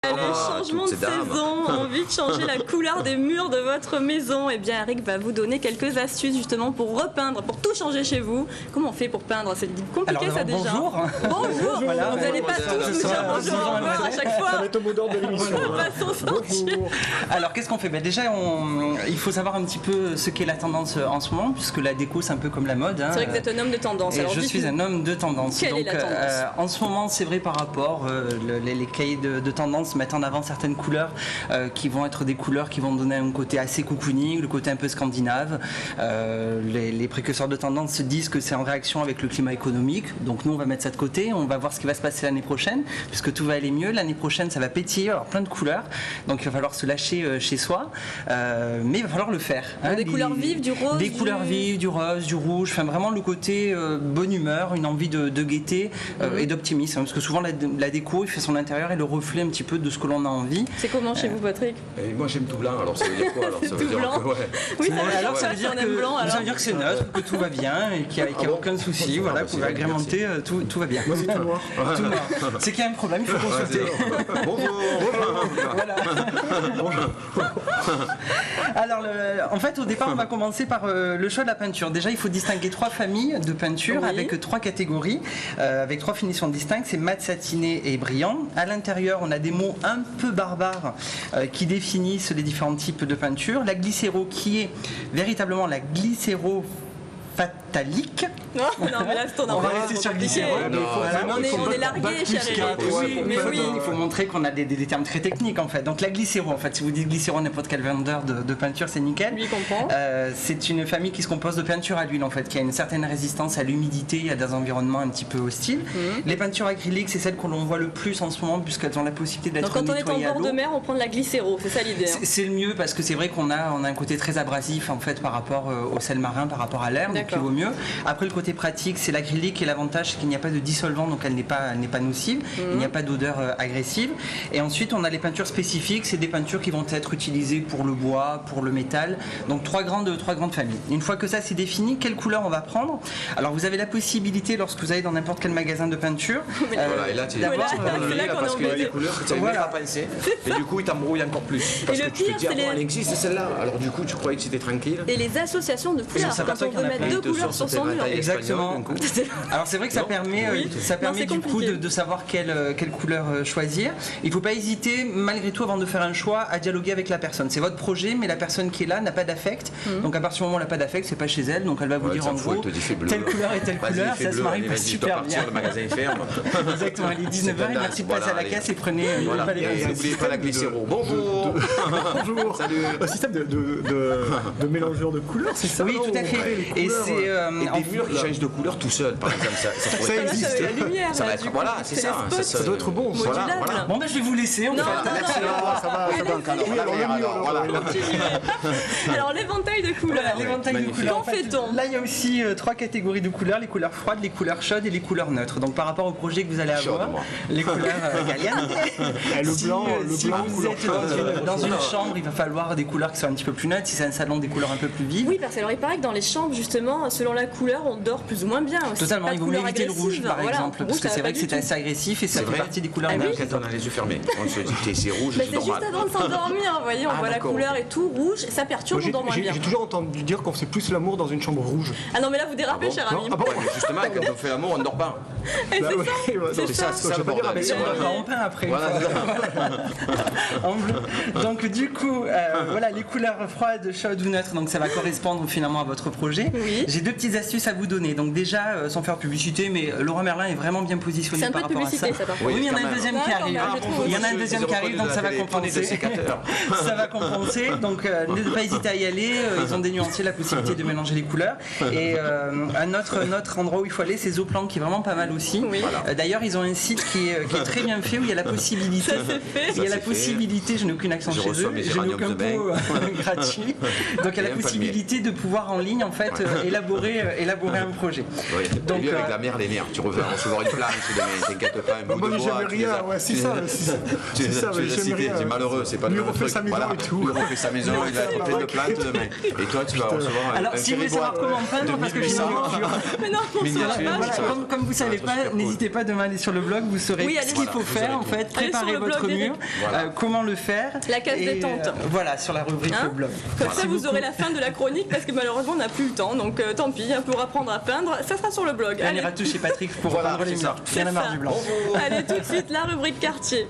Le changement de saison, envie de changer la couleur des murs de votre maison. Eh bien, Eric va vous donner quelques astuces justement pour repeindre, pour tout changer chez vous. Comment on fait pour peindre? C'est compliqué. Alors, ça déjà. Bonjour. Bonjour. Voilà, vous n'allez pas tous nous dire bonjour, au revoir à chaque fois. Ça va être au mot d'ordre de l'émission. On va s'en sortir. Alors, qu'est-ce qu'on fait? Déjà, il faut savoir un petit peu ce qu'est la tendance en ce moment, puisque la déco, c'est un peu comme la mode. C'est vrai que vous êtes un homme de tendance. Et je suis un homme de tendance. Quelle est la tendance? En ce moment, c'est vrai par rapport, les cahiers de tendance mettent en avant certaines couleurs qui vont être des couleurs qui vont donner un côté assez cocooning, le côté un peu scandinave. Les précurseurs de tendance se disent que c'est en réaction avec le climat économique. Donc nous, on va mettre ça de côté. On va voir ce qui va se passer l'année prochaine, puisque tout va aller mieux. L'année prochaine, ça va pétiller, alors plein de couleurs. Donc il va falloir se lâcher chez soi, mais il va falloir le faire. Hein, des couleurs vives, du rose. Des couleurs vives, du rose, du rouge. Enfin vraiment le côté bonne humeur, une envie de gaieté et d'optimisme. Parce que souvent la déco, il fait son intérieur et le reflet un petit peu de ce que l'on a envie. C'est comment chez vous, Patrick? Moi j'aime tout blanc, alors ça veut dire quoi? Alors, ça veut dire blanc. que, ouais. Oui, ça veut dire que c'est neutre, que tout va bien et qu'il n'y a aucun souci, voilà, vous pouvez agrémenter, tout va bien. Moi c'est tout noir. Tout noir. C'est qu'il y a un problème, il faut consulter. Bonjour. Voilà. Alors, en fait, au départ, on va commencer par le choix de la peinture. Déjà, il faut distinguer 3 familles de peinture avec 3 catégories, avec 3 finitions distinctes. C'est mat, satiné et brillant. À l'intérieur, on a des mots un peu barbares qui définissent les différents types de peinture. La glycéro qui est véritablement la glycéro fatalique. Non, mais là, c'est on va rester sur glycéro. On est largué, cher Eric. Oui, mais oui, il faut montrer qu'on a des termes très techniques en fait. Donc la glycéro, en fait, si vous dites glycéro n'importe quel vendeur de peinture, c'est nickel. Lui comprend. C'est une famille qui se compose de peinture à l'huile en fait, qui a une certaine résistance à l'humidité et à des environnements un petit peu hostiles. Les peintures acryliques, c'est celles que l'on voit le plus en ce moment puisqu'elles ont la possibilité d'être nettoyées à l'eau. Donc quand on est en bord de mer, on prend de la glycéro, c'est ça l'idée. C'est le mieux parce que c'est vrai qu'on a un côté très abrasif en fait par rapport au sel marin, par rapport à l'air, donc il vaut mieux. Après le côté pratique, c'est l'acrylique et l'avantage c'est qu'il n'y a pas de dissolvant, donc elle n'est pas nocive, il n'y a pas d'odeur agressive. Et ensuite on a les peintures spécifiques, c'est des peintures qui vont être utilisées pour le bois, pour le métal, donc trois grandes familles. Une fois que ça c'est défini, quelle couleur on va prendre? Alors vous avez la possibilité lorsque vous allez dans n'importe quel magasin de peinture, voilà, et là tu parce que les couleurs que tu n'avais pas pensé, et du coup ils t'embrouillent encore plus. Parce que tu te dis, elle existe celle-là, alors du coup tu croyais que c'était tranquille. Et les associations de couleurs, quand on veut mettre 2 couleurs sur son mur. Exactement. Alors c'est vrai que ça permet du coup de savoir quelle couleur choisir. Il ne faut pas hésiter malgré tout avant de faire un choix à dialoguer avec la personne. C'est votre projet, mais la personne qui est là n'a pas d'affect. Donc à partir du moment où elle n'a pas d'affect, c'est pas chez elle, donc elle va vous dire en gros telle couleur et telle couleur, ça se marie pas super bien. Le magasin est ferme. Exactement, il est 19h, merci de passer à la caisse et prenez n'oubliez pas la glycéro. Bonjour. Bonjour. Salut. Un système de mélangeur de couleurs, c'est ça? Oui, tout à fait. Et c'est des murs qui changent de couleur tout seul, par exemple. Ça existe. La lumière, ça va être voilà, c'est ça. Ça doit être bon. Voilà. Bon ben je vais vous laisser. Alors l'éventail de couleurs. Qu'en fait-on? Là il y a aussi 3 catégories de couleurs, les couleurs froides, les couleurs chaudes et les couleurs neutres. Donc par rapport au projet que vous allez avoir, les couleurs galliennes. Le blanc, si vous êtes dans une chambre, il va falloir des couleurs qui sont un petit peu plus neutres. Si c'est un salon, des couleurs un peu plus vives. Oui, parce que alors il paraît que dans les chambres justement, selon la couleur, on dort plus ou moins bien aussi. Totalement, il vaut mieux éviter le rouge par exemple, parce que c'est vrai que c'est assez agressif et ça fait partie des couleurs neutres. Quand on a les yeux fermés, on se dit que c'est rouge, c'est juste avant de s'endormir, vous voyez, on voit la couleur et tout rouge, ça perturbe, on dort moins bien. J'ai toujours entendu dire qu'on fait plus l'amour dans une chambre rouge. Ah non mais là vous dérapez, cher ami. Justement, quand on fait l'amour, on ne dort pas. C'est ça. C'est ça le bordel. Mais si on dort en peint après. En bleu. Donc du coup, voilà les couleurs froides, chaudes ou neutres, donc ça va correspondre finalement à votre projet. J'ai 2 petites astuces à vous donner. Donc déjà, sans faire publicité, mais Leroy Merlin est vraiment bien positionné par rapport à ça. Oui, il y en a un deuxième qui arrive. Il y en a un deuxième qui arrive, donc ça va compenser. Ça va compenser. Donc ne pas hésiter à y aller. Ils ont dénuancé la possibilité de mélanger les couleurs. Et un autre endroit où il faut aller, c'est Zoplan, qui est vraiment pas mal aussi. D'ailleurs, ils ont un site qui est très bien fait où il y a la possibilité. Il y a la possibilité, je n'ai aucune action chez eux, je n'ai aucun pot gratuit. Donc il y a la possibilité de pouvoir en ligne en fait élaborer un projet. Donc avec la mer, les nerfs, tu reviens recevoir une planche demain, t'inquiète pas, un bout de bois. C'est ça. C'est malheureux, c'est pas le refait sa maison et tout. Il refait sa maison, il a plein de plantes demain. Et toi, tu vas recevoir un alors si vous voulez savoir comment peindre, parce que j'ai une mais non, comme vous savez n'hésitez pas demain à aller sur le blog, vous saurez ce qu'il faut faire en fait, préparer votre mur, comment le faire. La case détente. Voilà, sur la rubrique blog. Comme ça vous aurez la fin de la chronique parce que malheureusement on n'a plus le temps, donc tant pis, pour apprendre à peindre, ça sera sur le blog. On ira tout chez Patrick pour peindre les murs. Bien la marre du blanc. Allez, tout de suite la rubrique quartier.